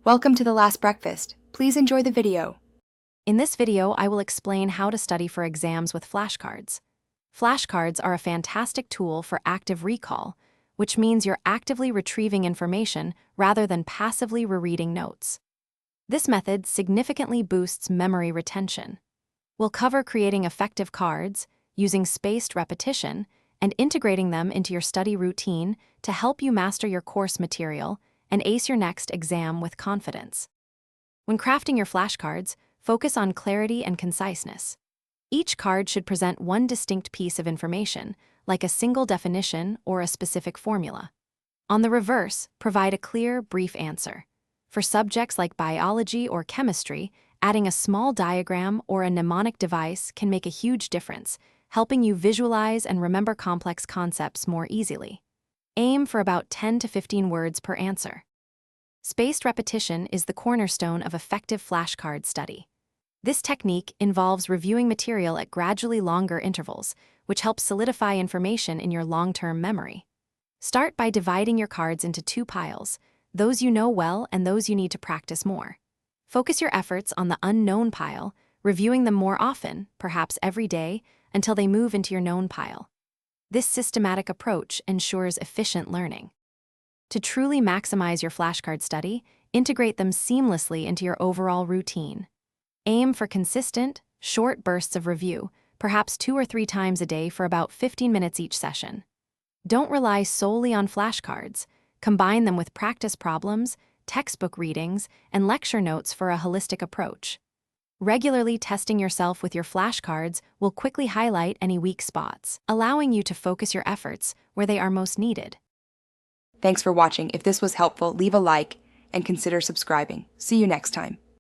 Welcome to the last breakfast. Please enjoy the video. In this video, I will explain how to study for exams with flashcards. Flashcards are a fantastic tool for active recall, which means you're actively retrieving information rather than passively rereading notes. This method significantly boosts memory retention. We'll cover creating effective cards, using spaced repetition, and integrating them into your study routine to help you master your course material and ace your next exam with confidence. When crafting your flashcards, focus on clarity and conciseness. Each card should present one distinct piece of information, like a single definition or a specific formula. On the reverse, provide a clear, brief answer. For subjects like biology or chemistry, adding a small diagram or a mnemonic device can make a huge difference, helping you visualize and remember complex concepts more easily. Aim for about 10 to 15 words per answer. Spaced repetition is the cornerstone of effective flashcard study. This technique involves reviewing material at gradually longer intervals, which helps solidify information in your long-term memory. Start by dividing your cards into two piles, those you know well and those you need to practice more. Focus your efforts on the unknown pile, reviewing them more often, perhaps every day, until they move into your known pile. This systematic approach ensures efficient learning. To truly maximize your flashcard study, integrate them seamlessly into your overall routine. Aim for consistent, short bursts of review, perhaps 2 or 3 times a day for about 15 minutes each session. Don't rely solely on flashcards. Combine them with practice problems, textbook readings, and lecture notes for a holistic approach. Regularly testing yourself with your flashcards will quickly highlight any weak spots, allowing you to focus your efforts where they are most needed. Thanks for watching. If this was helpful, leave a like and consider subscribing. See you next time.